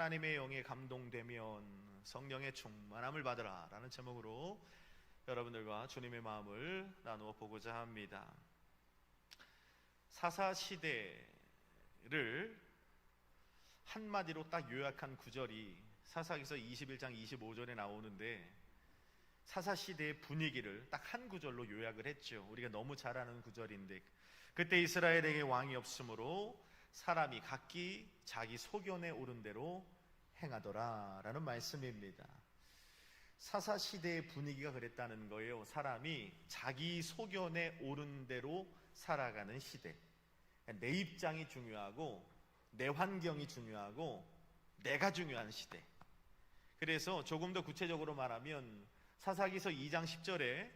하나님의 영에 감동되면 성령의 충만함을 받으라 라는 제목으로 여러분들과 주님의 마음을 나누어 보고자 합니다. 사사시대를 한마디로 딱 요약한 구절이 사사기서 21장 25절에 나오는데, 사사시대의 분위기를 딱 한 구절로 요약을 했죠. 우리가 너무 잘 아는 구절인데, 그때 이스라엘에게 왕이 없으므로 사람이 각기 자기 소견에 오른 대로 행하더라 라는 말씀입니다. 사사시대의 분위기가 그랬다는 거예요. 사람이 자기 소견에 오른 대로 살아가는 시대. 내 입장이 중요하고 내 환경이 중요하고 내가 중요한 시대. 그래서 조금 더 구체적으로 말하면 사사기서 2장 10절에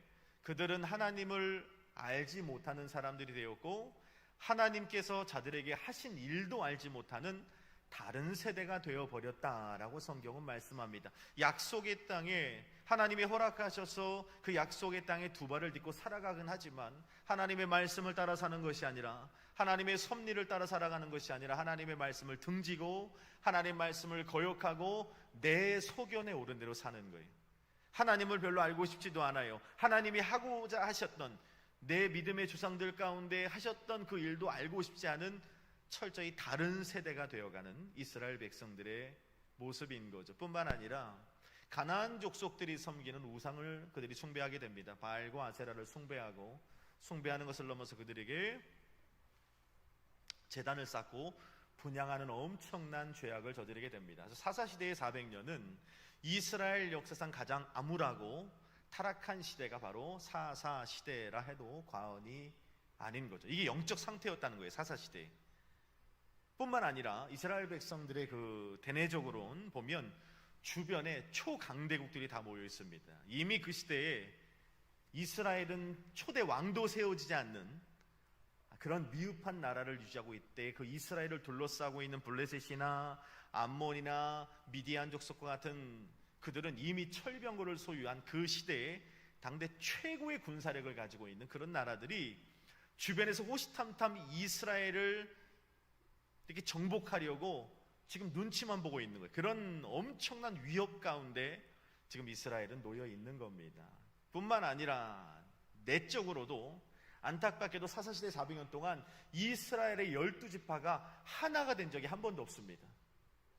그들은 하나님을 알지 못하는 사람들이 되었고 하나님께서 자들에게 하신 일도 알지 못하는 다른 세대가 되어버렸다라고 성경은 말씀합니다. 약속의 땅에 하나님이 허락하셔서 그 약속의 땅에 두 발을 딛고 살아가긴 하지만 하나님의 말씀을 따라 사는 것이 아니라, 하나님의 섭리를 따라 살아가는 것이 아니라 하나님의 말씀을 등지고 하나님의 말씀을 거역하고 내 소견에 오른 대로 사는 거예요. 하나님을 별로 알고 싶지도 않아요. 하나님이 하고자 하셨던, 내 믿음의 조상들 가운데 하셨던 그 일도 알고 싶지 않은 철저히 다른 세대가 되어가는 이스라엘 백성들의 모습인 거죠. 뿐만 아니라 가나안 족속들이 섬기는 우상을 그들이 숭배하게 됩니다. 바알과 아세라를 숭배하고, 숭배하는 것을 넘어서 그들에게 제단을 쌓고 분향하는 엄청난 죄악을 저지르게 됩니다. 그래서 사사시대의 400년은 이스라엘 역사상 가장 암울하고 타락한 시대가 바로 사사시대라 해도 과언이 아닌 거죠. 이게 영적 상태였다는 거예요. 사사시대 뿐만 아니라 이스라엘 백성들의 그 대내적으로는 보면 주변에 초강대국들이 다 모여 있습니다. 이미 그 시대에 이스라엘은 초대 왕도 세워지지 않는 그런 미흡한 나라를 유지하고 있대. 그 이스라엘을 둘러싸고 있는 블레셋이나 암몬이나 미디안 족속과 같은, 그들은 이미 철병거를 소유한 그 시대에 당대 최고의 군사력을 가지고 있는 그런 나라들이 주변에서 호시탐탐 이스라엘을 이렇게 정복하려고 지금 눈치만 보고 있는 거예요. 그런 엄청난 위협 가운데 지금 이스라엘은 놓여 있는 겁니다. 뿐만 아니라 내적으로도 안타깝게도 사사시대 400년 동안 이스라엘의 12지파가 하나가 된 적이 한 번도 없습니다.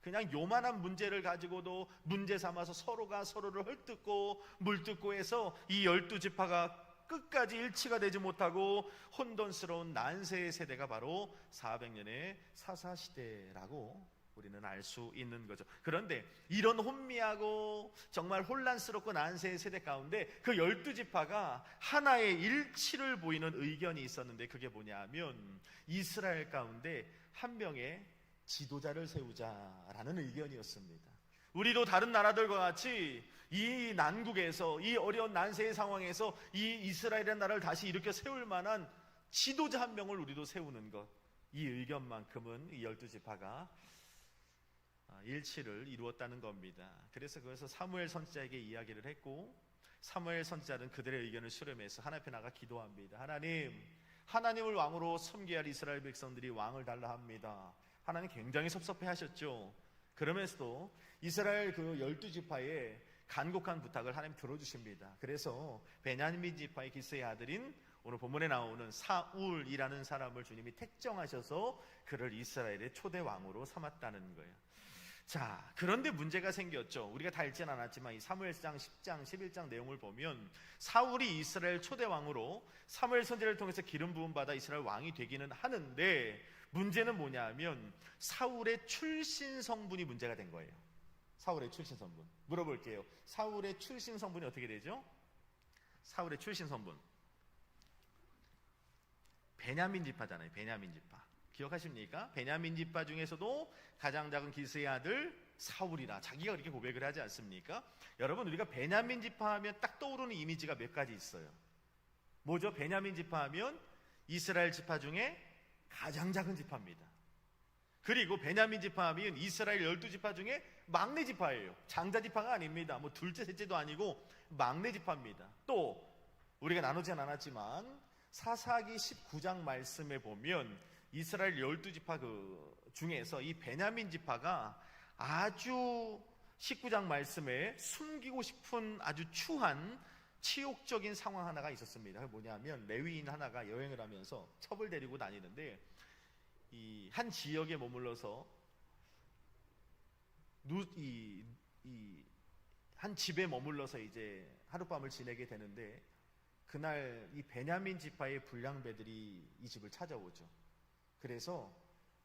그냥 요만한 문제를 가지고도 문제 삼아서 서로가 서로를 헐뜯고 물뜯고 해서 이 12지파가 끝까지 일치가 되지 못하고 혼돈스러운 난세의 세대가 바로 400년의 사사시대라고 우리는 알 수 있는 거죠. 그런데 이런 혼미하고 정말 혼란스럽고 난세의 세대 가운데 그 12지파가 하나의 일치를 보이는 의견이 있었는데, 그게 뭐냐면 이스라엘 가운데 한 명의 지도자를 세우자라는 의견이었습니다. 우리도 다른 나라들과 같이 이 난국에서, 이 어려운 난세의 상황에서 이 이스라엘의 나라를 다시 일으켜 세울 만한 지도자 한 명을 우리도 세우는 것, 이 의견만큼은 이 12지파가 일치를 이루었다는 겁니다. 그래서 그것을 사무엘 선지자에게 이야기를 했고, 사무엘 선지자는 그들의 의견을 수렴해서 하나님 앞에 나가 기도합니다. 하나님을 왕으로 섬겨야 할 이스라엘 백성들이 왕을 달라 합니다. 하나님 굉장히 섭섭해 하셨죠. 그러면서도 이스라엘 그 12지파의 간곡한 부탁을 하나님 들어주십니다. 그래서 베냐민 지파의 기스의 아들인 오늘 본문에 나오는 사울이라는 사람을 주님이 택정하셔서 그를 이스라엘의 초대 왕으로 삼았다는 거예요. 자, 그런데 문제가 생겼죠. 우리가 다 읽진 않았지만 이 사무엘상 10장 11장 내용을 보면 사울이 이스라엘 초대 왕으로 사무엘 선지자를 통해서 기름 부음 받아 이스라엘 왕이 되기는 하는데, 문제는 뭐냐면 사울의 출신 성분이 문제가 된 거예요. 사울의 출신 성분. 물어볼게요. 사울의 출신 성분이 어떻게 되죠? 사울의 출신 성분, 베냐민 지파잖아요. 베냐민 지파 기억하십니까? 베냐민 지파 중에서도 가장 작은 기스의 아들 사울이라 자기가 그렇게 고백을 하지 않습니까? 여러분, 우리가 베냐민 지파 하면 딱 떠오르는 이미지가 몇 가지 있어요. 뭐죠? 베냐민 지파 하면 이스라엘 지파 중에 가장 작은 지파입니다. 그리고 베냐민 지파 하면 이스라엘 12지파 중에 막내 지파예요. 장자 지파가 아닙니다. 뭐 둘째 셋째도 아니고 막내 지파입니다. 또 우리가 나누진 않았지만 사사기 19장 말씀에 보면 이스라엘 12지파 그 중에서 이 베냐민 지파가 아주 19장 말씀에 숨기고 싶은 아주 추한 치욕적인 상황 하나가 있었습니다. 그게 뭐냐면 레위인 하나가 여행을 하면서 첩을 데리고 다니는데 이 한 지역에 머물러서 한 집에 머물러서 이제 하룻밤을 지내게 되는데 그날 이 베냐민 지파의 불량배들이 이 집을 찾아오죠. 그래서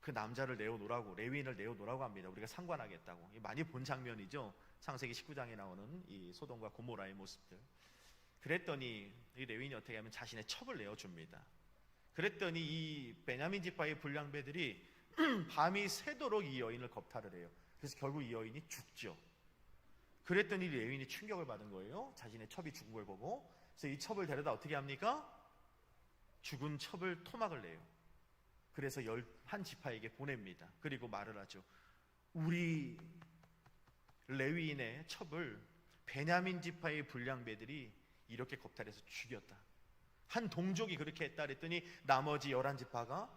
그 남자를 내어놓으라고, 레위인을 내어놓으라고 합니다. 우리가 상관하겠다고. 많이 본 장면이죠. 창세기 19장에 나오는 이 소돔과 고모라의 모습들. 그랬더니 이 레위인이 어떻게 하면 자신의 첩을 내어줍니다. 그랬더니 이 베냐민 지파의 불량배들이 밤이 새도록 이 여인을 겁탈을 해요. 그래서 결국 이 여인이 죽죠. 그랬더니 레위인이 충격을 받은 거예요. 자신의 첩이 죽은 걸 보고. 그래서 이 첩을 데려다 어떻게 합니까? 죽은 첩을 토막을 내요. 그래서 11지파에게 보냅니다. 그리고 말을 하죠. 우리 레위인의 첩을 베냐민 지파의 불량배들이 이렇게 겁탈해서 죽였다. 한 동족이 그렇게 했다 그랬더니 나머지 11지파가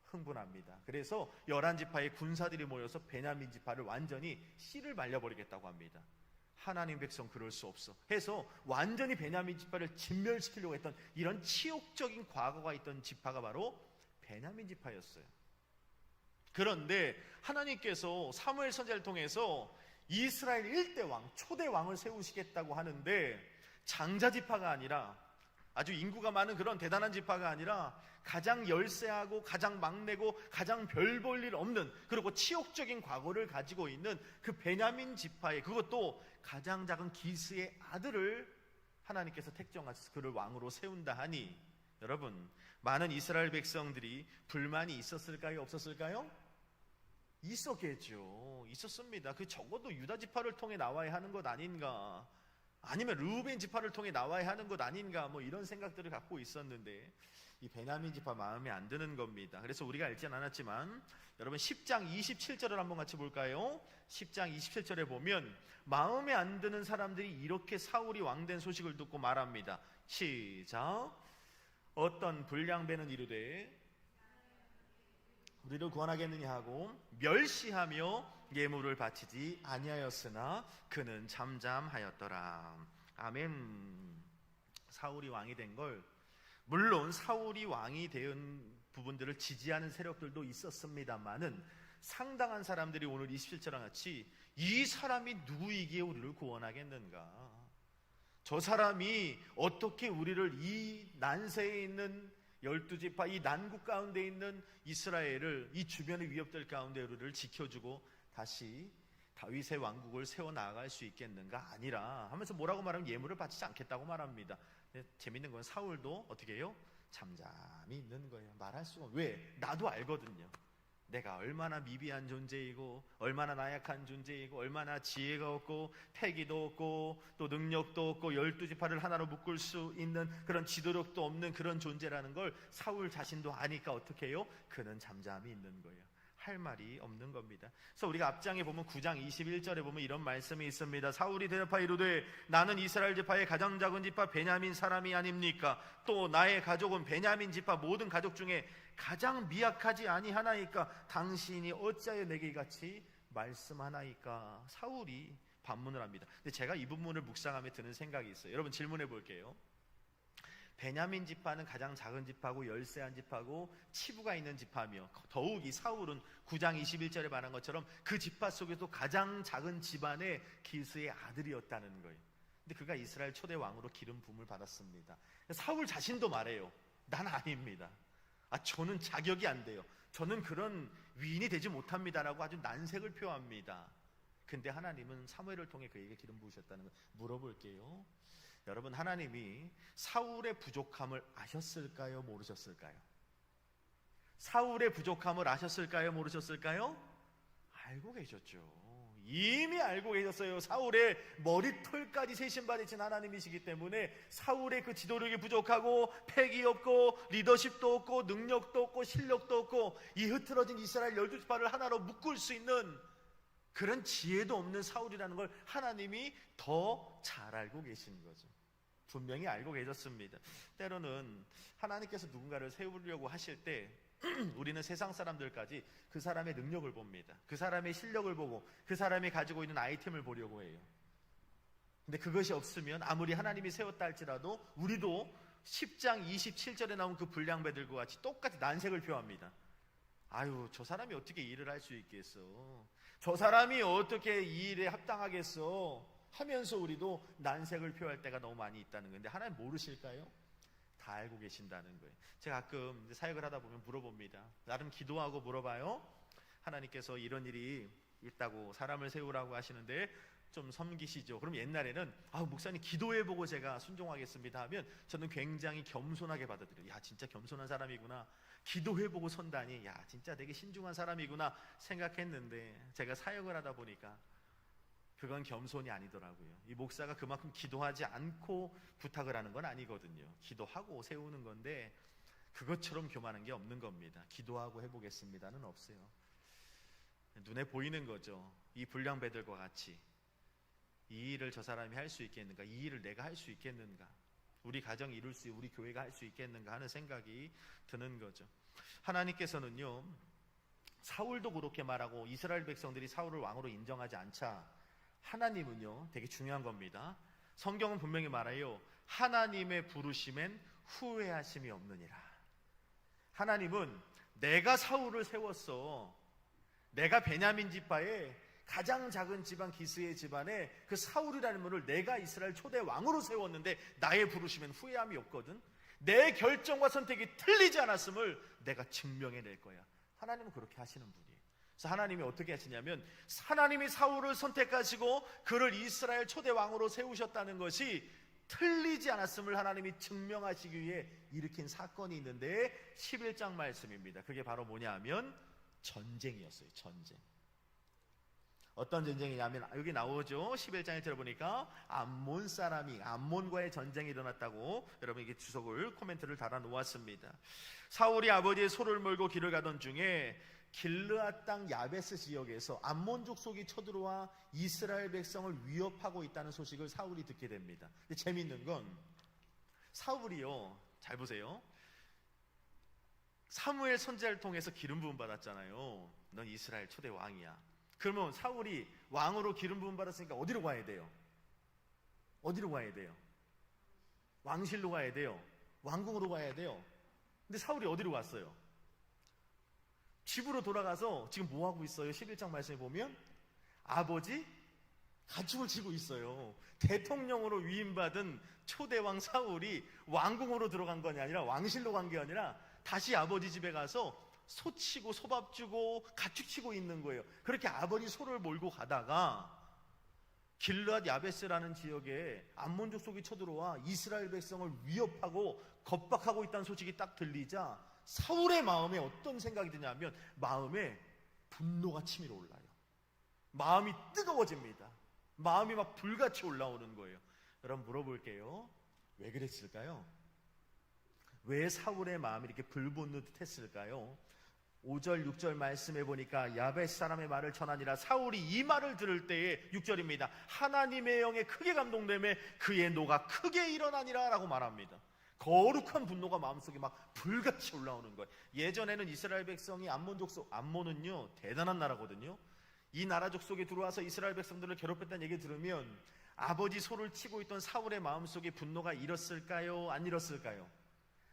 흥분합니다. 그래서 11지파의 군사들이 모여서 베냐민 지파를 완전히 씨를 말려버리겠다고 합니다. 하나님 백성 그럴 수 없어 해서 완전히 베냐민 지파를 진멸시키려고 했던 이런 치욕적인 과거가 있던 지파가 바로 베냐민 지파였어요. 그런데 하나님께서 사무엘 선지자를 통해서 이스라엘 1대 왕, 초대 왕을 세우시겠다고 하는데 장자 지파가 아니라, 아주 인구가 많은 그런 대단한 지파가 아니라 가장 열세하고 가장 막내고 가장 별 볼 일 없는, 그리고 치욕적인 과거를 가지고 있는 그 베냐민 지파의, 그것도 가장 작은 기스의 아들을 하나님께서 택정하셔서 그를 왕으로 세운다 하니, 여러분, 많은 이스라엘 백성들이 불만이 있었을까요? 없었을까요? 있었겠죠. 있었습니다. 그 적어도 유다 지파를 통해 나와야 하는 것 아닌가, 아니면 르우벤 지파를 통해 나와야 하는 것 아닌가, 뭐 이런 생각들을 갖고 있었는데 이 베냐민 지파 마음에 안 드는 겁니다. 그래서 우리가 알지는 않았지만 여러분 10장 27절을 한번 같이 볼까요? 10장 27절에 보면 마음에 안 드는 사람들이 이렇게 사울이 왕된 소식을 듣고 말합니다. 시작. 어떤 불량배는 이르되 우리를 구원하겠느냐 하고 멸시하며 예물을 바치지 아니하였으나 그는 잠잠하였더라. 아멘. 사울이 왕이 된 걸, 물론 사울이 왕이 된 부분들을 지지하는 세력들도 있었습니다만은 상당한 사람들이 오늘 27절과 같이 이 사람이 누구이기에 우리를 구원하겠는가, 저 사람이 어떻게 우리를 이 난세에 있는 12지파, 이 난국 가운데 있는 이스라엘을, 이 주변의 위협들 가운데 우리를 지켜주고 다시 다윗의 왕국을 세워나갈 수 있겠는가, 아니라 하면서 뭐라고 말하면 예물을 바치지 않겠다고 말합니다. 재밌는 건 사울도 어떻게 해요? 잠잠히 있는 거예요. 말할 수가 없어요. 왜? 나도 알거든요. 내가 얼마나 미비한 존재이고 얼마나 나약한 존재이고 얼마나 지혜가 없고 패기도 없고 또 능력도 없고 12지파를 하나로 묶을 수 있는 그런 지도력도 없는 그런 존재라는 걸 사울 자신도 아니까 어떻게 해요? 그는 잠잠히 있는 거예요. 할 말이 없는 겁니다. 그래서 우리가 앞장에 보면 9장 21절에 보면 이런 말씀이 있습니다. 사울이 대답하여 이르되 나는 이스라엘 지파의 가장 작은 지파 베냐민 사람이 아닙니까? 또 나의 가족은 베냐민 지파 모든 가족 중에 가장 미약하지 아니하나이까? 당신이 어찌하여 내게 같이 말씀하나이까? 사울이 반문을 합니다. 근데 제가 이 부분을 묵상하며 드는 생각이 있어요. 여러분 질문해 볼게요. 베냐민 지파는 가장 작은 지파고 열세한 지파고 치부가 있는 지파며, 더욱 이 사울은 9장 21절에 말한 것처럼 그 지파 속에도 가장 작은 집안의 기스의 아들이었다는 거예요. 근데 그가 이스라엘 초대 왕으로 기름 부음을 받았습니다. 사울 자신도 말해요. 난 아닙니다. 저는 자격이 안 돼요. 저는 그런 위인이 되지 못합니다라고 아주 난색을 표합니다. 근데 하나님은 사무엘을 통해 그에게 기름 부으셨다는 걸 물어볼게요. 여러분, 하나님이 사울의 부족함을 아셨을까요? 모르셨을까요? 사울의 부족함을 아셨을까요? 모르셨을까요? 알고 계셨죠. 이미 알고 계셨어요. 사울의 머리털까지 세신받으신 하나님이시기 때문에 사울의 그 지도력이 부족하고 패기 없고 리더십도 없고 능력도 없고 실력도 없고 이 흐트러진 이스라엘 12지파를 하나로 묶을 수 있는 그런 지혜도 없는 사울이라는 걸 하나님이 더 잘 알고 계신 거죠. 분명히 알고 계셨습니다. 때로는 하나님께서 누군가를 세우려고 하실 때 우리는 세상 사람들까지 그 사람의 능력을 봅니다. 그 사람의 실력을 보고 그 사람이 가지고 있는 아이템을 보려고 해요. 근데 그것이 없으면 아무리 하나님이 세웠다 할지라도 우리도 10장 27절에 나온 그 불량배들과 같이 똑같이 난색을 표합니다. 아유, 저 사람이 어떻게 일을 할 수 있겠어? 저 사람이 어떻게 이 일에 합당하겠어? 하면서 우리도 난색을 표할 때가 너무 많이 있다는 건데, 하나님 모르실까요? 다 알고 계신다는 거예요. 제가 가끔 사역을 하다 보면 물어봅니다. 나름 기도하고 물어봐요. 하나님께서 이런 일이 있다고 사람을 세우라고 하시는데 좀 섬기시죠. 그럼 옛날에는 목사님 기도해보고 제가 순종하겠습니다 하면 저는 굉장히 겸손하게 받아들여요. 야, 진짜 겸손한 사람이구나. 기도해보고 선다니, 야, 진짜 되게 신중한 사람이구나 생각했는데, 제가 사역을 하다 보니까 그건 겸손이 아니더라고요. 이 목사가 그만큼 기도하지 않고 부탁을 하는 건 아니거든요. 기도하고 세우는 건데 그것처럼 교만한 게 없는 겁니다. 기도하고 해보겠습니다는 없어요. 눈에 보이는 거죠. 이 불량배들과 같이 이 일을 저 사람이 할 수 있겠는가? 이 일을 내가 할 수 있겠는가? 우리 가정이 이룰 수, 우리 교회가 할 수 있겠는가 하는 생각이 드는 거죠. 하나님께서는요, 사울도 그렇게 말하고 이스라엘 백성들이 사울을 왕으로 인정하지 않자 하나님은요, 되게 중요한 겁니다. 성경은 분명히 말해요. 하나님의 부르심엔 후회하심이 없느니라. 하나님은 내가 사울을 세웠어. 내가 베냐민 지파에 가장 작은 집안 기스의 집안에 그 사울이라는 분을 내가 이스라엘 초대 왕으로 세웠는데 나의 부르심엔 후회함이 없거든. 내 결정과 선택이 틀리지 않았음을 내가 증명해낼 거야. 하나님은 그렇게 하시는 분이에요. 그래서 하나님이 어떻게 하시냐면, 하나님이 사울을 선택하시고 그를 이스라엘 초대 왕으로 세우셨다는 것이 틀리지 않았음을 하나님이 증명하시기 위해 일으킨 사건이 있는데 11장 말씀입니다. 그게 바로 뭐냐면 전쟁이었어요. 전쟁. 어떤 전쟁이냐면 여기 나오죠. 11장에 들어보니까 암몬 사람이 암몬과의 전쟁이 일어났다고 여러분에게 주석을 코멘트를 달아 놓았습니다. 사울이 아버지의 소를 몰고 길을 가던 중에 길르앗 땅 야베스 지역에서 암몬 족속이 쳐들어와 이스라엘 백성을 위협하고 있다는 소식을 사울이 듣게 됩니다. 근데 재미있는 건 사울이요, 잘 보세요. 사무엘 선지자를 통해서 기름 부음 받았잖아요. 넌 이스라엘 초대 왕이야. 그러면 사울이 왕으로 기름 부음 받았으니까 어디로 가야 돼요? 어디로 가야 돼요? 왕실로 가야 돼요. 왕궁으로 가야 돼요. 근데 사울이 어디로 갔어요? 집으로 돌아가서 지금 뭐 하고 있어요? 11장 말씀에 보면 아버지 가축을 치고 있어요. 대통령으로 위임받은 초대왕 사울이 왕궁으로 들어간 건 아니라, 왕실로 간 게 아니라 다시 아버지 집에 가서 소 치고 소밥 주고 가축 치고 있는 거예요. 그렇게 아버지 소를 몰고 가다가 길르앗 야베스라는 지역에 암몬 족속이 쳐들어와 이스라엘 백성을 위협하고 겁박하고 있다는 소식이 딱 들리자 사울의 마음에 어떤 생각이 드냐면 마음에 분노가 치밀어 올라요. 마음이 뜨거워집니다. 마음이 막 불같이 올라오는 거예요. 여러분 물어볼게요. 왜 그랬을까요? 왜 사울의 마음이 이렇게 불붙는 듯 했을까요? 5절 6절 말씀해 보니까 야베스 사람의 말을 전하니라. 사울이 이 말을 들을 때에 6절입니다. 하나님의 영에 크게 감동되매 그의 노가 크게 일어나니라 라고 말합니다. 거룩한 분노가 마음속에 막 불같이 올라오는 거예요. 예전에는 이스라엘 백성이 암몬 족속, 암몬은요 대단한 나라거든요. 이 나라 족속에 들어와서 이스라엘 백성들을 괴롭혔다는 얘기 들으면 아버지 소를 치고 있던 사울의 마음속에 분노가 일었을까요? 안 일었을까요?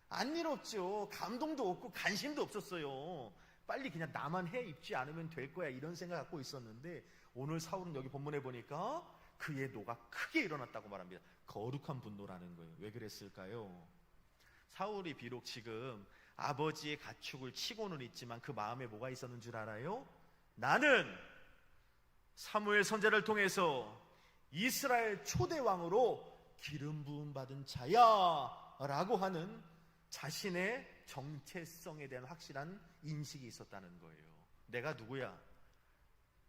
안 일었죠. 감동도 없고 관심도 없었어요. 빨리 그냥 나만 해 입지 않으면 될 거야 이런 생각 갖고 있었는데, 오늘 사울은 여기 본문에 보니까 그의 노가 크게 일어났다고 말합니다. 거룩한 분노라는 거예요. 왜 그랬을까요? 사울이 비록 지금 아버지의 가축을 치고는 있지만 그 마음에 뭐가 있었는 줄 알아요? 나는 사무엘 선지자를 통해서 이스라엘 초대 왕으로 기름 부음 받은 자야 라고 하는 자신의 정체성에 대한 확실한 인식이 있었다는 거예요. 내가 누구야?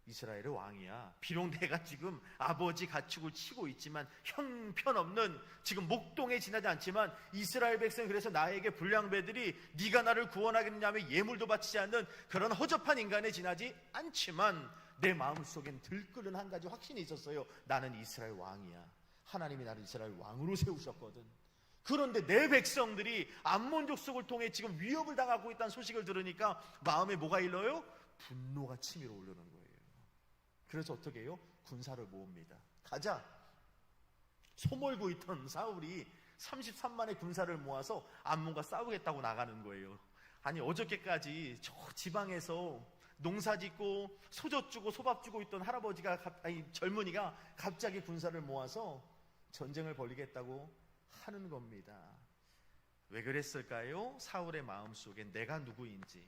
이스라엘의 왕이야. 비록 내가 지금 아버지 가축을 치고 있지만 형편없는, 지금 목동에 지나지 않지만 이스라엘 백성이 그래서 나에게 불량배들이 네가 나를 구원하겠느냐며 예물도 바치지 않는 그런 허접한 인간에 지나지 않지만 내 마음속엔 들끓는 한 가지 확신이 있었어요. 나는 이스라엘 왕이야. 하나님이 나를 이스라엘 왕으로 세우셨거든. 그런데 내 백성들이 암몬 족속을 통해 지금 위협을 당하고 있다는 소식을 들으니까 마음에 뭐가 일러요? 분노가 치밀어 오르는 거예요. 그래서 어떻게 해요? 군사를 모읍니다. 가자. 소몰고 있던 사울이 33만의 군사를 모아서 암몬과 싸우겠다고 나가는 거예요. 아니, 어저께까지 저 지방에서 농사 짓고 소젖 주고 소밥 주고 있던 젊은이가 갑자기 군사를 모아서 전쟁을 벌이겠다고 하는 겁니다. 왜 그랬을까요? 사울의 마음속에 내가 누구인지,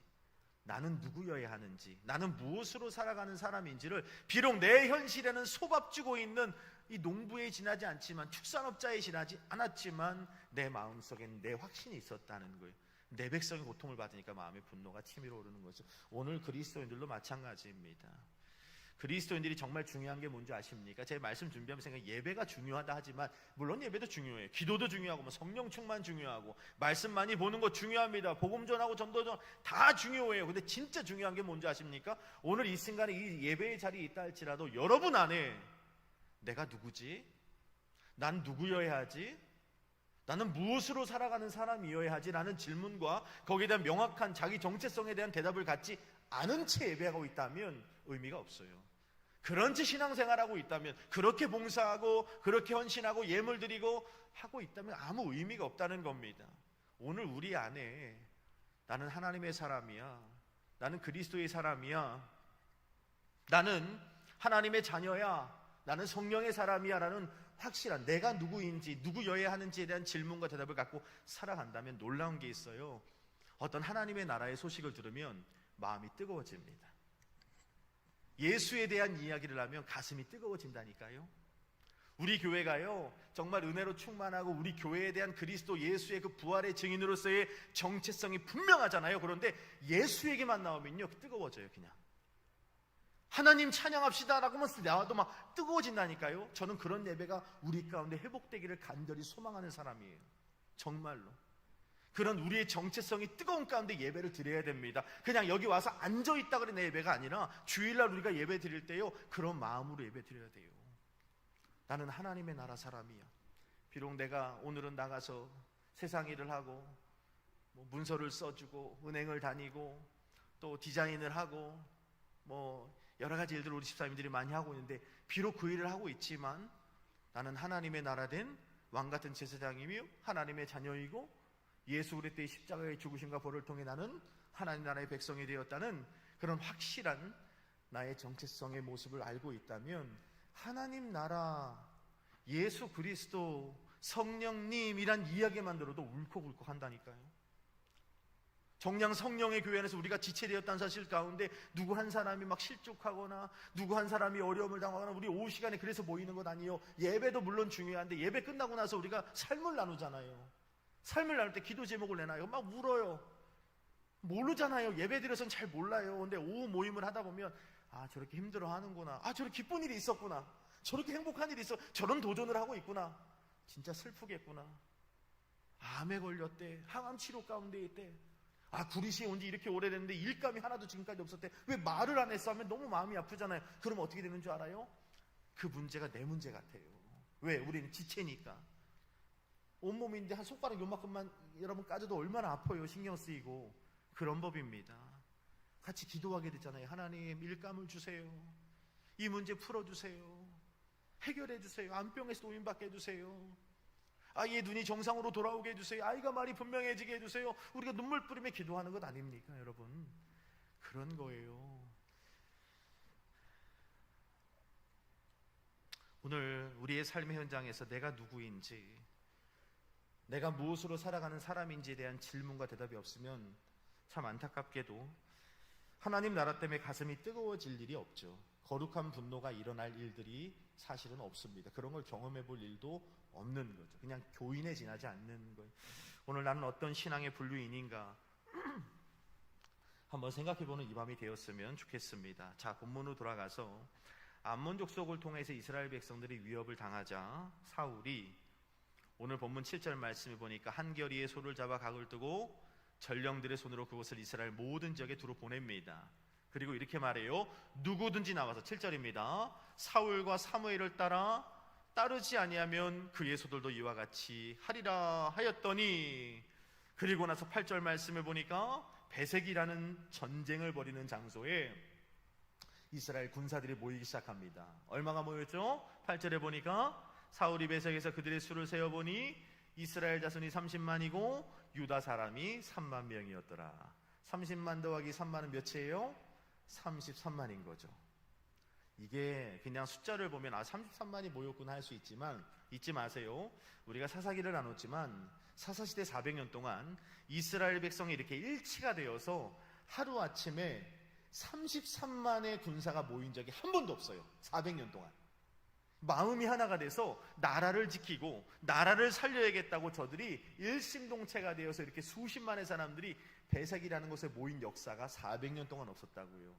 나는 누구여야 하는지, 나는 무엇으로 살아가는 사람인지를, 비록 내 현실에는 소밥 주고 있는 이 농부에 지나지 않지만, 축산업자에 지나지 않았지만 내 마음속엔 내 확신이 있었다는 거예요. 내 백성이 고통을 받으니까 마음의 분노가 치밀어 오르는 거죠. 오늘 그리스도인들도 마찬가지입니다. 그리스도인들이 정말 중요한 게 뭔지 아십니까? 제 말씀 준비하면서 예배가 중요하다 하지만 물론 예배도 중요해요. 기도도 중요하고 성령 충만 중요하고 말씀 많이 보는 거 중요합니다. 복음 전하고 전도 전 다 중요해요. 근데 진짜 중요한 게 뭔지 아십니까? 오늘 이 순간에 이 예배의 자리에 있다 할지라도 여러분 안에 내가 누구지? 난 누구여야 하지? 나는 무엇으로 살아가는 사람이어야 하지? 라는 질문과 거기에 대한 명확한 자기 정체성에 대한 대답을 갖지 않은 채 예배하고 있다면 의미가 없어요. 그런 채 신앙생활하고 있다면, 그렇게 봉사하고 그렇게 헌신하고 예물 드리고 하고 있다면 아무 의미가 없다는 겁니다. 오늘 우리 안에 나는 하나님의 사람이야, 나는 그리스도의 사람이야, 나는 하나님의 자녀야, 나는 성령의 사람이야 라는 확실한 내가 누구인지, 누구여야 하는지에 대한 질문과 대답을 갖고 살아간다면 놀라운 게 있어요. 어떤 하나님의 나라의 소식을 들으면 마음이 뜨거워집니다. 예수에 대한 이야기를 하면 가슴이 뜨거워진다니까요. 우리 교회가요 정말 은혜로 충만하고 우리 교회에 대한 그리스도 예수의 그 부활의 증인으로서의 정체성이 분명하잖아요. 그런데 예수에게만 나오면요 뜨거워져요. 그냥 하나님 찬양합시다 라고 하면 나와도 막 뜨거워진다니까요. 저는 그런 예배가 우리 가운데 회복되기를 간절히 소망하는 사람이에요. 정말로 그런 우리의 정체성이 뜨거운 가운데 예배를 드려야 됩니다. 그냥 여기 와서 앉아있다 그런 예배가 아니라 주일날 우리가 예배 드릴 때요 그런 마음으로 예배 드려야 돼요. 나는 하나님의 나라 사람이야. 비록 내가 오늘은 나가서 세상 일을 하고 문서를 써주고 은행을 다니고 또 디자인을 하고 여러 가지 일들을 우리 집사님들이 많이 하고 있는데, 비록 그 일을 하고 있지만 나는 하나님의 나라 된 왕같은 제사장이며 하나님의 자녀이고 예수 그리스도의 십자가의 죽으심과 보혈을 통해 나는 하나님 나라의 백성이 되었다는 그런 확실한 나의 정체성의 모습을 알고 있다면 하나님 나라, 예수 그리스도, 성령님이란 이야기만 들어도 울컥울컥 한다니까요. 정녕 성령의 교회 안에서 우리가 지체되었다는 사실 가운데 누구 한 사람이 막 실족하거나 누구 한 사람이 어려움을 당하거나 우리 오후 시간에 그래서 모이는 것 아니에요. 예배도 물론 중요한데 예배 끝나고 나서 우리가 삶을 나누잖아요. 삶을 나눌 때 기도 제목을 내놔요. 막 울어요. 모르잖아요. 예배 드려서는 잘 몰라요. 근데 오후 모임을 하다 보면 저렇게 힘들어 하는구나, 저렇게 기쁜 일이 있었구나, 저렇게 행복한 일이 있어, 저런 도전을 하고 있구나, 진짜 슬프겠구나, 암에 걸렸대, 항암 치료 가운데 있대, 구리시에 온 지 이렇게 오래됐는데 일감이 하나도 지금까지 없었대, 왜 말을 안 했어 하면 너무 마음이 아프잖아요. 그럼 어떻게 되는 줄 알아요? 그 문제가 내 문제 같아요. 왜? 우리는 지체니까. 온몸인데 한 손가락 요만큼만 여러분 까져도 얼마나 아파요. 신경 쓰이고. 그런 법입니다. 같이 기도하게 되잖아요. 하나님, 일감을 주세요. 이 문제 풀어주세요. 해결해 주세요. 암병에서 노인받게 해주세요. 아이의 눈이 정상으로 돌아오게 해주세요. 아이가 말이 분명해지게 해주세요. 우리가 눈물 뿌리며 기도하는 것 아닙니까, 여러분? 그런 거예요. 오늘 우리의 삶의 현장에서 내가 누구인지, 내가 무엇으로 살아가는 사람인지에 대한 질문과 대답이 없으면 참 안타깝게도 하나님 나라 때문에 가슴이 뜨거워질 일이 없죠. 거룩한 분노가 일어날 일들이 사실은 없습니다. 그런 걸 경험해 볼 일도 없는 거죠. 그냥 교인에 지나지 않는 거예요. 오늘 나는 어떤 신앙의 분류인인가 한번 생각해보는 이 밤이 되었으면 좋겠습니다. 자, 본문으로 돌아가서 암몬 족속을 통해서 이스라엘 백성들이 위협을 당하자 사울이 오늘 본문 7절 말씀에 보니까 한겨리의 소를 잡아 각을 뜨고 전령들의 손으로 그곳을 이스라엘 모든 지역에 두루 보냅니다. 그리고 이렇게 말해요. 누구든지 나와서 7절입니다. 사울과 사무엘을 따라 따르지 아니하면 그의 소들도 이와 같이 하리라 하였더니, 그리고 나서 8절 말씀을 보니까 베색이라는 전쟁을 벌이는 장소에 이스라엘 군사들이 모이기 시작합니다. 얼마가 모였죠? 8절에 보니까 사울이 베색에서 그들의 수를 세어보니 이스라엘 자손이 30만이고 유다 사람이 3만 명이었더라. 30만 더하기 3만은 몇이에요? 33만인 거죠. 이게 그냥 숫자를 보면 33만이 모였구나 할 수 있지만 잊지 마세요. 우리가 사사기를 나눴지만 사사시대 400년 동안 이스라엘 백성이 이렇게 일치가 되어서 하루아침에 33만의 군사가 모인 적이 한 번도 없어요. 400년 동안. 마음이 하나가 돼서 나라를 지키고 나라를 살려야겠다고 저들이 일심동체가 되어서 이렇게 수십만의 사람들이 베색이라는 곳에 모인 역사가 400년 동안 없었다고요.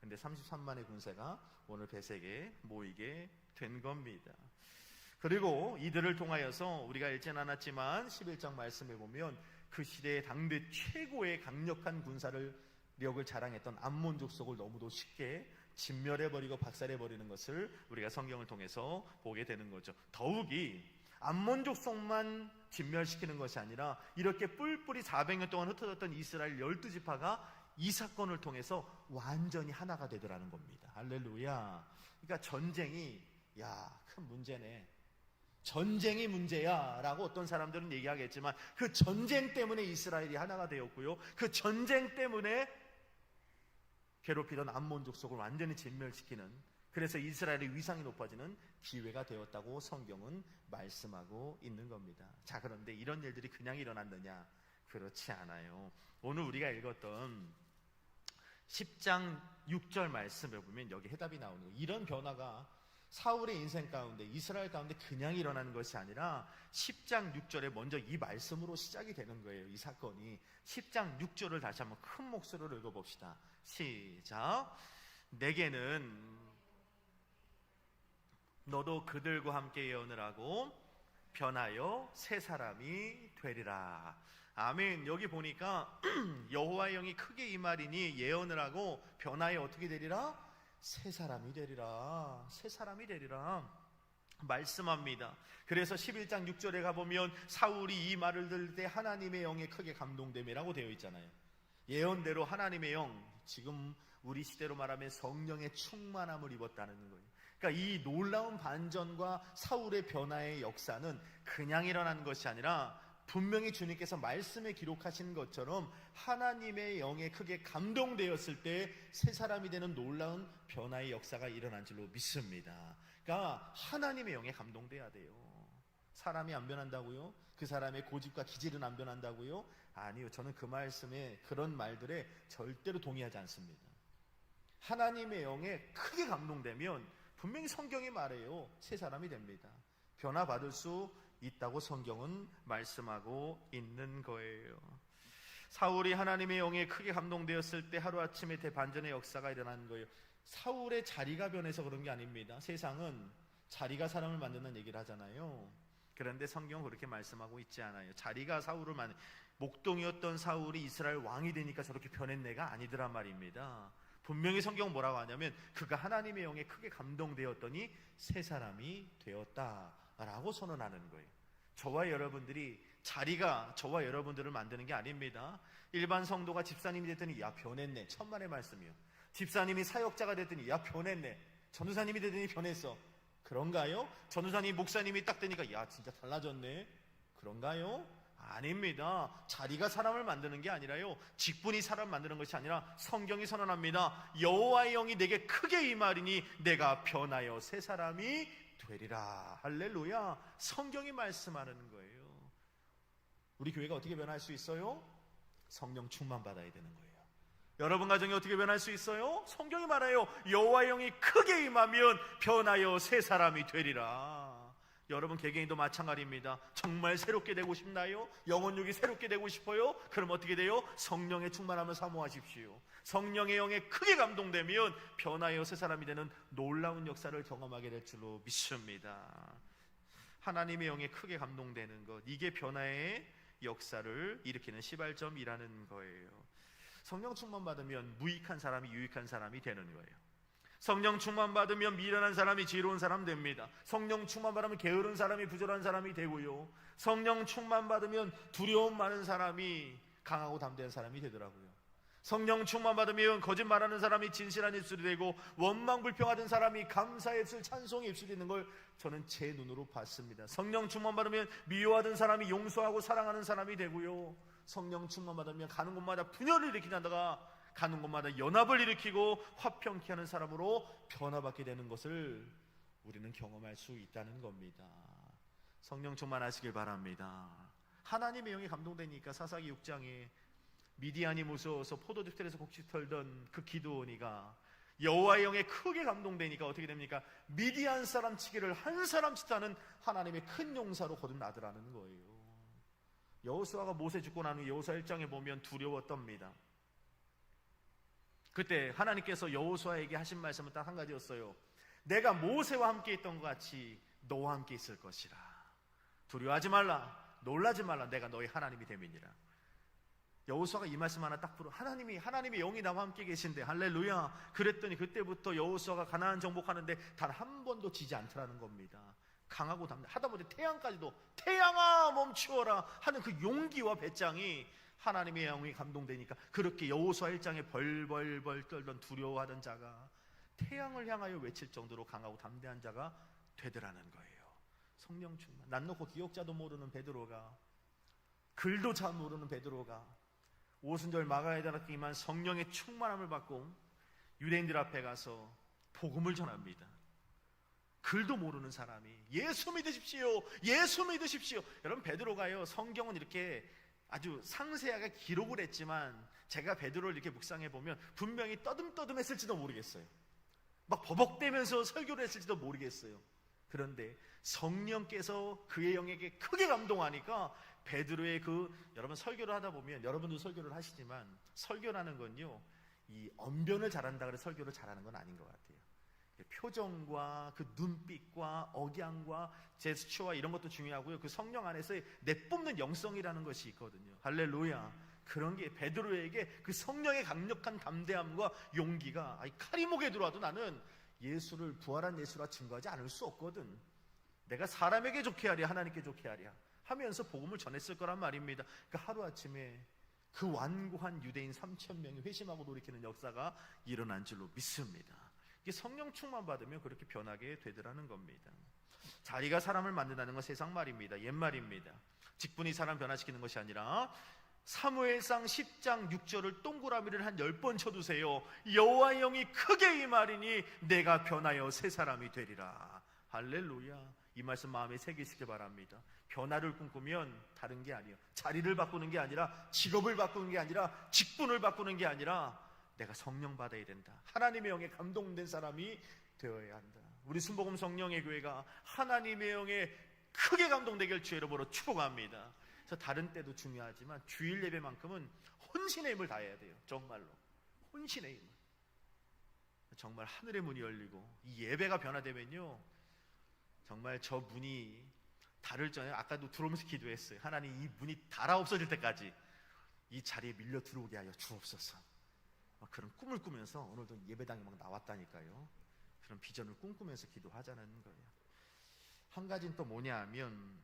근데 33만의 군사가 오늘 베색에 모이게 된 겁니다. 그리고 이들을 통하여서 우리가 읽지는 않았지만 11장 말씀에 보면 그 시대의 당대 최고의 강력한 군사력을 자랑했던 암몬 족속을 너무도 쉽게 진멸해버리고 박살해버리는 것을 우리가 성경을 통해서 보게 되는 거죠. 더욱이 암몬 족속만 진멸시키는 것이 아니라 이렇게 뿔뿔이 400년 동안 흩어졌던 이스라엘 12지파가 이 사건을 통해서 완전히 하나가 되더라는 겁니다. 할렐루야. 그러니까 전쟁이 큰 문제네, 전쟁이 문제야 라고 어떤 사람들은 얘기하겠지만 그 전쟁 때문에 이스라엘이 하나가 되었고요, 그 전쟁 때문에 괴롭히던 암몬 족속을 완전히 진멸시키는, 그래서 이스라엘의 위상이 높아지는 기회가 되었다고 성경은 말씀하고 있는 겁니다. 자, 그런데 이런 일들이 그냥 일어났느냐? 그렇지 않아요. 오늘 우리가 읽었던 10장 6절 말씀을 보면 여기 해답이 나오는 거예요. 이런 변화가 사울의 인생 가운데, 이스라엘 가운데 그냥 일어나는 것이 아니라 10장 6절에 먼저 이 말씀으로 시작이 되는 거예요. 이 사건이. 10장 6절을 다시 한번 큰 목소리로 읽어봅시다. 시작. 내게는 너도 그들과 함께 예언을 하고 변하여 새 사람이 되리라. 아멘. 여기 보니까 여호와의 영이 크게 임하리니 예언을 하고 변하여 어떻게 되리라? 새 사람이 되리라. 새 사람이 되리라 말씀합니다. 그래서 11장 6절에 가보면 사울이 이 말을 들을 때 하나님의 영에 크게 감동됨이라고 되어 있잖아요. 예언대로 하나님의 영, 지금 우리 시대로 말하면 성령의 충만함을 입었다는 거예요. 그러니까 이 놀라운 반전과 사울의 변화의 역사는 그냥 일어난 것이 아니라 분명히 주님께서 말씀에 기록하신 것처럼 하나님의 영에 크게 감동되었을 때 새 사람이 되는 놀라운 변화의 역사가 일어난 줄로 믿습니다. 그러니까 하나님의 영에 감동돼야 돼요. 사람이 안 변한다고요? 그 사람의 고집과 기질은 안 변한다고요? 아니요. 저는 그 말씀에, 그런 말들에 절대로 동의하지 않습니다. 하나님의 영에 크게 감동되면 분명히 성경이 말해요. 새 사람이 됩니다. 변화받을 수 있다고 성경은 말씀하고 있는 거예요. 사울이 하나님의 영에 크게 감동되었을 때 하루아침에 대반전의 역사가 일어나는 거예요. 사울의 자리가 변해서 그런 게 아닙니다. 세상은 자리가 사람을 만드는 얘기를 하잖아요. 그런데 성경은 그렇게 말씀하고 있지 않아요. 자리가 사울을 목동이었던 사울이 이스라엘 왕이 되니까 저렇게 변했네가 아니더란 말입니다. 분명히 성경은 뭐라고 하냐면 그가 하나님의 영에 크게 감동되었더니 새 사람이 되었다라고 선언하는 거예요. 저와 여러분들이, 자리가 저와 여러분들을 만드는 게 아닙니다. 일반 성도가 집사님이 됐더니 야 변했네, 천만의 말씀이요. 집사님이 사역자가 됐더니 야 변했네, 전도사님이 되더니 변했어. 그런가요? 전도사님, 목사님이 딱 되니까 야 진짜 달라졌네. 그런가요? 아닙니다. 자리가 사람을 만드는 게 아니라요, 직분이 사람 만드는 것이 아니라 성경이 선언합니다. 여호와의 영이 내게 크게 임하리니 내가 변하여 새 사람이 되리라. 할렐루야. 성경이 말씀하는 거예요. 우리 교회가 어떻게 변할 수 있어요? 성령 충만 받아야 되는 거예요. 여러분 가정이 어떻게 변할 수 있어요? 성경이 말해요. 여호와의 영이 크게 임하면 변하여 새 사람이 되리라. 여러분 개개인도 마찬가지입니다. 정말 새롭게 되고 싶나요? 영혼육이 새롭게 되고 싶어요? 그럼 어떻게 돼요? 성령의 충만함을 사모하십시오. 성령의 영에 크게 감동되면 변하여 새 사람이 되는 놀라운 역사를 경험하게 될 줄로 믿습니다. 하나님의 영에 크게 감동되는 것, 이게 변화의 역사를 일으키는 시발점이라는 거예요. 성령 충만 받으면 무익한 사람이 유익한 사람이 되는 거예요. 성령 충만 받으면 미련한 사람이 지혜로운 사람 됩니다. 성령 충만 받으면 게으른 사람이 부지런한 사람이 되고요. 성령 충만 받으면 두려움 많은 사람이 강하고 담대한 사람이 되더라고요. 성령 충만 받으면 거짓말하는 사람이 진실한 입술이 되고, 원망 불평하던 사람이 감사의 입술, 찬송의 입술이 되는 걸 저는 제 눈으로 봤습니다. 성령 충만 받으면 미워하던 사람이 용서하고 사랑하는 사람이 되고요. 성령 충만 받으면 가는 곳마다 분열을 일으키다가 가는 곳마다 연합을 일으키고 화평케 하는 사람으로 변화받게 되는 것을 우리는 경험할 수 있다는 겁니다. 성령 충만하시길 바랍니다. 하나님의 영이 감동되니까 사사기 6장에 미디안이 무서워서 포도즙 틀에서 곡식 털던 그 기드온이가 여호와의 영에 크게 감동되니까 어떻게 됩니까? 미디안 사람 치기를 한 사람씩 하는 하나님의 큰 용사로 거듭나더라는 거예요. 여호수아가 모세 죽고 난 후 여호수아 1장에 보면 두려웠답니다. 그때 하나님께서 여호수아에게 하신 말씀은 딱 한 가지였어요. 내가 모세와 함께 있던 것 같이 너와 함께 있을 것이라. 두려워하지 말라, 놀라지 말라, 내가 너희 하나님이 됨이니라. 여호수아가 이 말씀 하나 딱 부르, 하나님의 영이 나와 함께 계신데 할렐루야. 그랬더니 그때부터 여호수아가 가나안 정복하는데 단 한 번도 지지 않더라는 겁니다. 강하고 담대, 하다못해 태양까지도 태양아 멈추어라 하는 그 용기와 배짱이 하나님의 영이 감동되니까 그렇게 여호수아 1장에 벌벌벌 떨던 두려워하던 자가 태양을 향하여 외칠 정도로 강하고 담대한 자가 되더라는 거예요. 성령 충만. 난 놓고 기억자도 모르는 베드로가, 글도 잘 모르는 베드로가 오순절 막아야 되었기만 성령의 충만함을 받고 유대인들 앞에 가서 복음을 전합니다. 글도 모르는 사람이 예수 믿으십시오, 예수 믿으십시오. 여러분, 베드로가요, 성경은 이렇게 아주 상세하게 기록을 했지만 제가 베드로를 이렇게 묵상해 보면 분명히 떠듬떠듬했을지도 모르겠어요. 막 버벅대면서 설교를 했을지도 모르겠어요. 그런데 성령께서 그의 영에게 크게 감동하니까 베드로의 여러분 설교를 하다 보면, 여러분도 설교를 하시지만 설교라는 건요, 이 언변을 잘한다 그래서 설교를 잘하는 건 아닌 것 같아요. 표정과 그 눈빛과 억양과 제스처와 이런 것도 중요하고요. 그 성령 안에서 내뿜는 영성이라는 것이 있거든요. 할렐루야. 그런 게 베드로에게 그 성령의 강력한 담대함과 용기가, 칼이 목에 들어와도 나는 예수를, 부활한 예수라 증거하지 않을 수 없거든. 내가 사람에게 좋게 하랴 하나님께 좋게 하랴 하면서 복음을 전했을 거란 말입니다. 그러니까 하루아침에 그 완고한 유대인 3,000명이 회심하고 돌이키는 역사가 일어난 줄로 믿습니다. 이게 성령 충만 받으면 그렇게 변하게 되더라는 겁니다. 자리가 사람을 만든다는 건 세상 말입니다. 옛말입니다. 직분이 사람 변화시키는 것이 아니라 사무엘상 10장 6절을 동그라미를 한 10번 쳐두세요. 여호와의 영이 크게 임하리니 내가 변하여 새 사람이 되리라. 할렐루야. 이 말씀 마음에 새기시기 바랍니다. 변화를 꿈꾸면 다른 게 아니에요. 자리를 바꾸는 게 아니라, 직업을 바꾸는 게 아니라, 직분을 바꾸는 게 아니라 내가 성령 받아야 된다. 하나님의 영에 감동된 사람이 되어야 한다. 우리 순복음 성령의 교회가 하나님의 영에 크게 감동되길 주의 이름으로 축복합니다. 그래서 다른 때도 중요하지만 주일 예배만큼은 혼신의 힘을 다해야 돼요. 정말로 혼신의 힘. 정말 하늘의 문이 열리고 이 예배가 변화되면요, 정말 저 문이 닫을 전에, 아까도 들어오면서 기도했어요. 하나님, 이 문이 닳아 없어질 때까지 이 자리에 밀려 들어오게 하여 주옵소서. 그런 꿈을 꾸면서 오늘도 예배당에 막 나왔다니까요. 그런 비전을 꿈꾸면서 기도하자는 거예요. 한 가지는 또 뭐냐 하면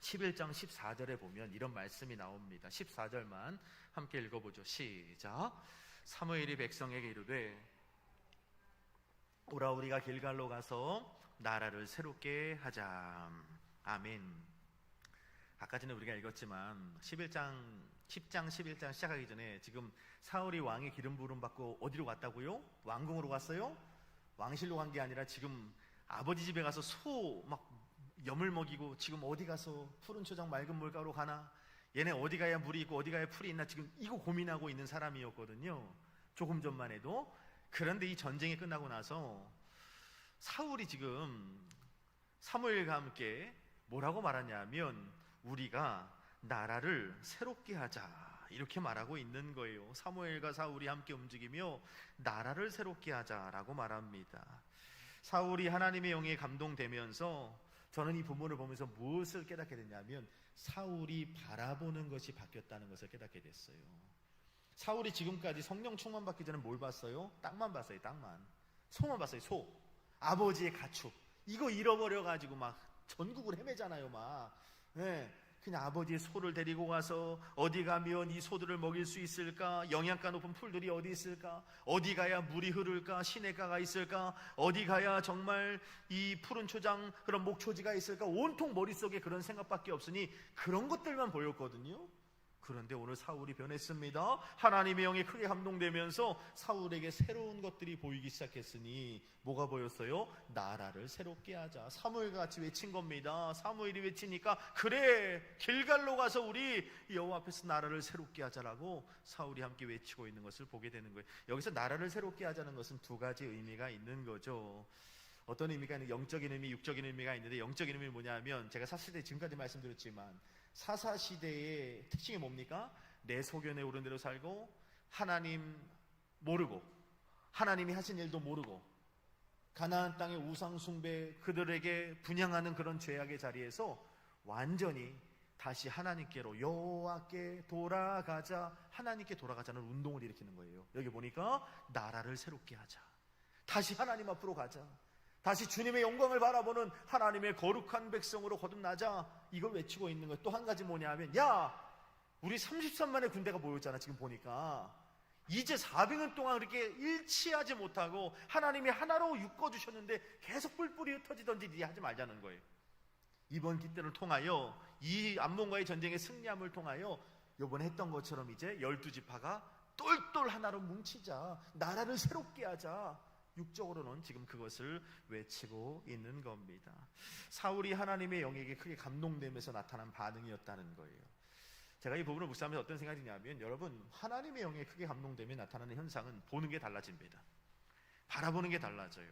11장 14절에 보면 이런 말씀이 나옵니다. 14절만 함께 읽어보죠. 시작. 사무엘이 백성에게 이르되 오라, 우리가 길갈로 가서 나라를 새롭게 하자. 아멘. 아까 전에 우리가 읽었지만 10장 11장 시작하기 전에 지금 사울이 왕의 기름 부름 받고 어디로 갔다고요? 왕궁으로 갔어요? 왕실로 간 게 아니라 지금 아버지 집에 가서 소 막 염을 먹이고, 지금 어디 가서 푸른 초장 맑은 물가로 가나, 얘네 어디 가야 물이 있고 어디 가야 풀이 있나, 지금 이거 고민하고 있는 사람이었거든요. 조금 전만 해도. 그런데 이 전쟁이 끝나고 나서 사울이 지금 사무엘과 함께 뭐라고 말하냐면 우리가 나라를 새롭게 하자, 이렇게 말하고 있는 거예요. 사무엘과 사울이 함께 움직이며 나라를 새롭게 하자라고 말합니다. 사울이 하나님의 영에 감동되면서 저는 이 본문을 보면서 무엇을 깨닫게 됐냐면 사울이 바라보는 것이 바뀌었다는 것을 깨닫게 됐어요. 사울이 지금까지 성령 충만 받기 전에 뭘 봤어요? 땅만 봤어요. 땅만. 소만 봤어요. 소. 아버지의 가축. 이거 잃어버려가지고 막 전국을 헤매잖아요. 막. 네. 그냥 아버지의 소를 데리고 가서 어디 가면 이 소들을 먹일 수 있을까? 영양가 높은 풀들이 어디 있을까? 어디 가야 물이 흐를까? 시냇가가 있을까? 어디 가야 정말 이 푸른 초장 그런 목초지가 있을까? 온통 머릿속에 그런 생각밖에 없으니 그런 것들만 보였거든요. 그런데 오늘 사울이 변했습니다. 하나님의 영이 크게 감동되면서 사울에게 새로운 것들이 보이기 시작했으니 뭐가 보였어요? 나라를 새롭게 하자. 사무엘과 같이 외친 겁니다. 사무엘이 외치니까 그래, 길갈로 가서 우리 여호와 앞에서 나라를 새롭게 하자라고 사울이 함께 외치고 있는 것을 보게 되는 거예요. 여기서 나라를 새롭게 하자는 것은 두 가지 의미가 있는 거죠. 어떤 의미가 있는, 영적인 의미, 육적인 의미가 있는데, 영적인 의미는 뭐냐면 제가 사실은 지금까지 말씀드렸지만 사사시대의 특징이 뭡니까? 내 소견에 오른 대로 살고 하나님 모르고 하나님이 하신 일도 모르고 가나안 땅의 우상 숭배, 그들에게 분향하는 그런 죄악의 자리에서 완전히 다시 하나님께로, 여호와께 돌아가자, 하나님께 돌아가자는 운동을 일으키는 거예요. 여기 보니까 나라를 새롭게 하자, 다시 하나님 앞으로 가자, 다시 주님의 영광을 바라보는 하나님의 거룩한 백성으로 거듭나자, 이걸 외치고 있는 거예요. 또 한 가지 뭐냐면, 야, 우리 33만의 군대가 모였잖아. 지금 보니까 이제 400년 동안 그렇게 일치하지 못하고 하나님이 하나로 묶어주셨는데 계속 뿔뿔이 흩어지던지 니 하지 말자는 거예요. 이번 기대를 통하여, 이 암몬과의 전쟁의 승리함을 통하여 이번에 했던 것처럼 이제 12지파가 똘똘 하나로 뭉치자, 나라를 새롭게 하자, 육적으로는 지금 그것을 외치고 있는 겁니다. 사울이 하나님의 영에게 크게 감동되면서 나타난 반응이었다는 거예요. 제가 이 부분을 묵상하면서 어떤 생각이 드냐면, 여러분, 하나님의 영에 크게 감동되며 나타나는 현상은 보는 게 달라집니다. 바라보는 게 달라져요.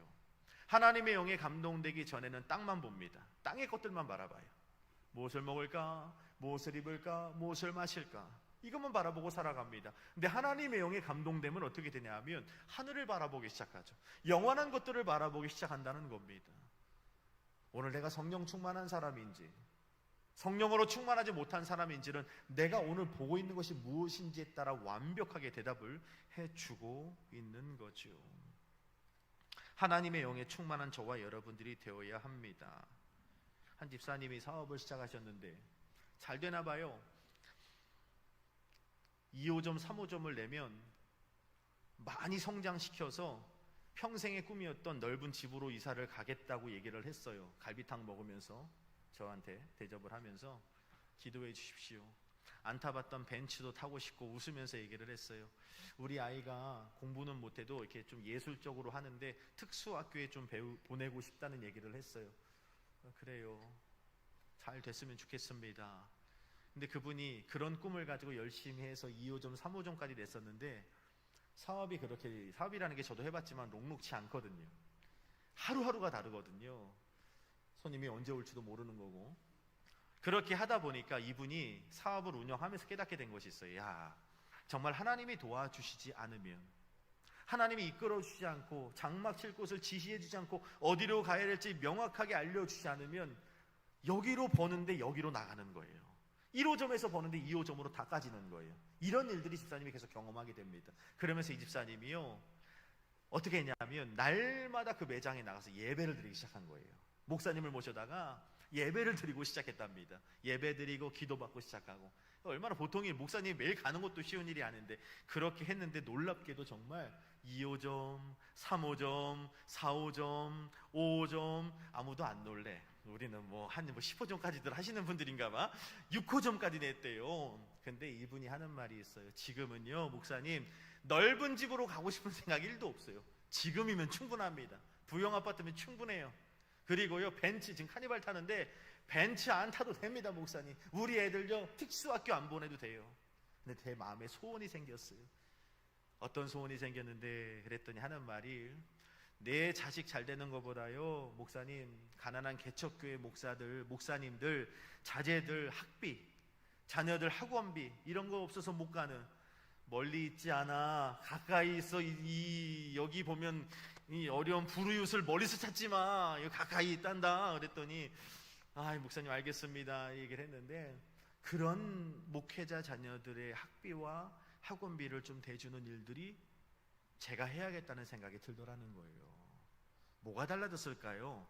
하나님의 영에 감동되기 전에는 땅만 봅니다. 땅의 것들만 바라봐요. 무엇을 먹을까? 무엇을 입을까? 무엇을 마실까? 이것만 바라보고 살아갑니다. 근데 하나님의 영에 감동되면 어떻게 되냐 하면 하늘을 바라보기 시작하죠. 영원한 것들을 바라보기 시작한다는 겁니다. 오늘 내가 성령 충만한 사람인지 성령으로 충만하지 못한 사람인지는 내가 오늘 보고 있는 것이 무엇인지에 따라 완벽하게 대답을 해주고 있는 거죠. 하나님의 영에 충만한 저와 여러분들이 되어야 합니다. 한 집사님이 사업을 시작하셨는데 잘 되나 봐요. 2호점, 3호점을 내면 많이 성장시켜서 평생의 꿈이었던 넓은 집으로 이사를 가겠다고 얘기를 했어요. 갈비탕 먹으면서 저한테 대접을 하면서 기도해 주십시오. 안 타봤던 벤츠도 타고 싶고 웃으면서 얘기를 했어요. 우리 아이가 공부는 못해도 이렇게 좀 예술적으로 하는데 특수학교에 좀 보내고 싶다는 얘기를 했어요. 그래요, 잘 됐으면 좋겠습니다. 근데 그분이 그런 꿈을 가지고 열심히 해서 2호점, 3호점까지 냈었는데 사업이 그렇게, 사업이라는 게 저도 해봤지만 녹록치 않거든요. 하루하루가 다르거든요. 손님이 언제 올지도 모르는 거고. 그렇게 하다 보니까 이분이 사업을 운영하면서 깨닫게 된 것이 있어요. 야, 정말 하나님이 도와주시지 않으면, 하나님이 이끌어주지 않고 장막 칠 곳을 지시해주지 않고 어디로 가야 될지 명확하게 알려주지 않으면 여기로 버는데 여기로 나가는 거예요. 1호점에서 버는데 2호점으로 다 까지는 거예요. 이런 일들이 집사님이 계속 경험하게 됩니다. 그러면서 이 집사님이요, 어떻게 했냐면 날마다 그 매장에 나가서 예배를 드리기 시작한 거예요. 목사님을 모셔다가 예배를 드리고 시작했답니다. 예배 드리고 기도받고 시작하고. 얼마나 보통이 목사님이 매일 가는 것도 쉬운 일이 아닌데 그렇게 했는데 놀랍게도 정말 2호점, 3호점, 4호점, 5호점 아무도 안 놀래. 우리는 한 10호점까지들 하시는 분들인가 봐. 6호점까지 냈대요. 근데 이분이 하는 말이 있어요. 지금은요, 목사님, 넓은 집으로 가고 싶은 생각 1도 없어요. 지금이면 충분합니다. 부영 아파트면 충분해요. 그리고요, 벤츠, 지금 카니발 타는데 벤츠 안 타도 됩니다, 목사님. 우리 애들요, 특수학교 안 보내도 돼요. 근데 제 마음에 소원이 생겼어요. 어떤 소원이 생겼는데 그랬더니 하는 말이, 내 자식 잘 되는 것보다요, 목사님, 가난한 개척교회 목사들, 목사님들, 자제들 학비, 자녀들 학원비 이런 거 없어서 못 가는, 멀리 있지 않아, 가까이 있어. 여기 보면 이 어려운 불우이웃을 멀리서 찾지 마, 여기 가까이 있단다. 그랬더니 목사님 알겠습니다 얘기를 했는데, 그런 목회자 자녀들의 학비와 학원비를 좀 대주는 일들이 제가 해야겠다는 생각이 들더라는 거예요. 뭐가 달라졌을까요?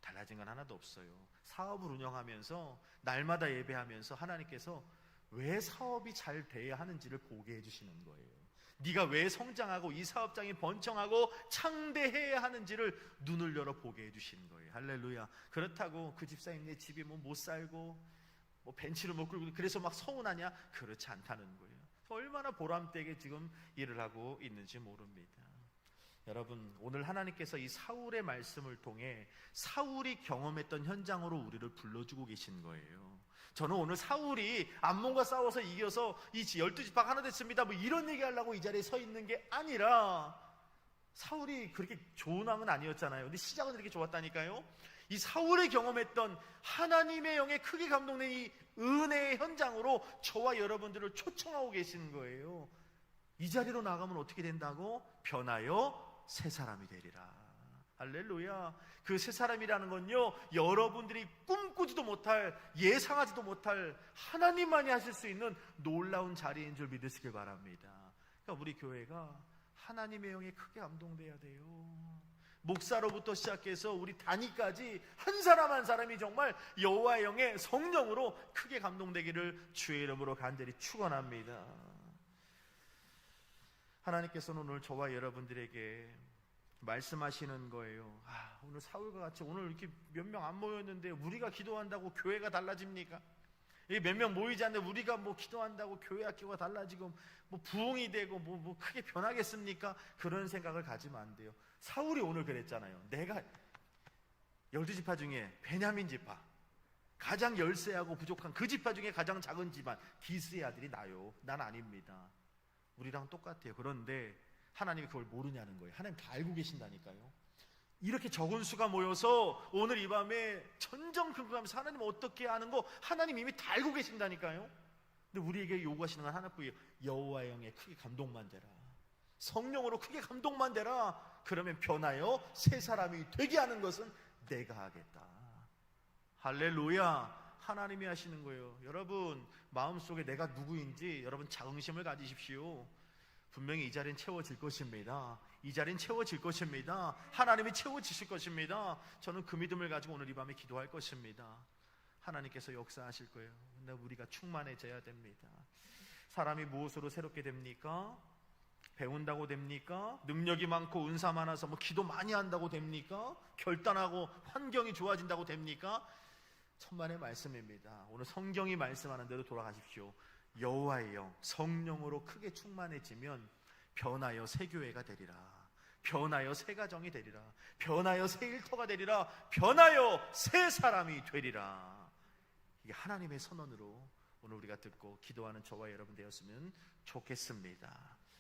달라진 건 하나도 없어요. 사업을 운영하면서 날마다 예배하면서 하나님께서 왜 사업이 잘 돼야 하는지를 보게 해주시는 거예요. 네가 왜 성장하고 이 사업장이 번창하고 창대해야 하는지를 눈을 열어 보게 해주시는 거예요. 할렐루야. 그렇다고 그 집사님 내 집이 뭐 못 살고 뭐 벤치를 못 끌고 그래서 막 서운하냐? 그렇지 않다는 거예요. 얼마나 보람되게 지금 일을 하고 있는지 모릅니다. 여러분, 오늘 하나님께서 이 사울의 말씀을 통해 사울이 경험했던 현장으로 우리를 불러주고 계신 거예요. 저는 오늘 사울이 암몬과 싸워서 이겨서 이 12지파 하나 됐습니다 뭐 이런 얘기하려고 이 자리에 서 있는 게 아니라, 사울이 그렇게 좋은 왕은 아니었잖아요. 근데 시작은 이렇게 좋았다니까요. 이 사울이 경험했던 하나님의 영에 크게 감동된 이 은혜의 현장으로 저와 여러분들을 초청하고 계시는 거예요. 이 자리로 나가면 어떻게 된다고? 변하여 새 사람이 되리라. 할렐루야. 그 새 사람이라는 건요, 여러분들이 꿈꾸지도 못할, 예상하지도 못할 하나님만이 하실 수 있는 놀라운 자리인 줄 믿으시길 바랍니다. 그러니까 우리 교회가 하나님의 영에 크게 감동돼야 돼요. 목사로부터 시작해서 우리 단위까지 한 사람 한 사람이 정말 여호와의 영의 성령으로 크게 감동되기를 주의 이름으로 간절히 축원합니다. 하나님께서는 오늘 저와 여러분들에게 말씀하시는 거예요. 오늘 사울과 같이 오늘 이렇게 몇 명 안 모였는데 우리가 기도한다고 교회가 달라집니까? 몇 명 모이지 않는데 우리가 뭐 기도한다고 교회 학교가 달라지고 뭐 부흥이 되고 뭐 크게 변하겠습니까? 그런 생각을 가지면 안 돼요. 사울이 오늘 그랬잖아요. 내가 12지파 중에 베냐민 지파, 가장 열세하고 부족한 그 지파 중에 가장 작은 집안 기스의 아들이 나요. 난 아닙니다. 우리랑 똑같아요. 그런데 하나님이 그걸 모르냐는 거예요. 하나님 다 알고 계신다니까요. 이렇게 적은 수가 모여서 오늘 이 밤에 전전긍긍하면서 하나님 어떻게 하는 거 하나님 이미 다 알고 계신다니까요. 근데 우리에게 요구하시는 건 하나뿐이에요. 여호와의 영에 크게 감동만 되라. 성령으로 크게 감동만 되라. 그러면 변하여 새 사람이 되게 하는 것은 내가 하겠다. 할렐루야. 하나님이 하시는 거예요. 여러분 마음속에 내가 누구인지 여러분 자긍심을 가지십시오. 분명히 이 자리는 채워질 것입니다. 이 자리는 채워질 것입니다. 하나님이 채워지실 것입니다. 저는 그 믿음을 가지고 오늘 이 밤에 기도할 것입니다. 하나님께서 역사하실 거예요. 근데 우리가 충만해져야 됩니다. 사람이 무엇으로 새롭게 됩니까? 배운다고 됩니까? 능력이 많고 은사 많아서 뭐 기도 많이 한다고 됩니까? 결단하고 환경이 좋아진다고 됩니까? 천만의 말씀입니다. 오늘 성경이 말씀하는 대로 돌아가십시오. 여호와의 영, 성령으로 크게 충만해지면 변하여 새 교회가 되리라. 변하여 새 가정이 되리라. 변하여 새 일터가 되리라. 변하여 새 사람이 되리라. 이게 하나님의 선언으로 오늘 우리가 듣고 기도하는 저와 여러분 되었으면 좋겠습니다.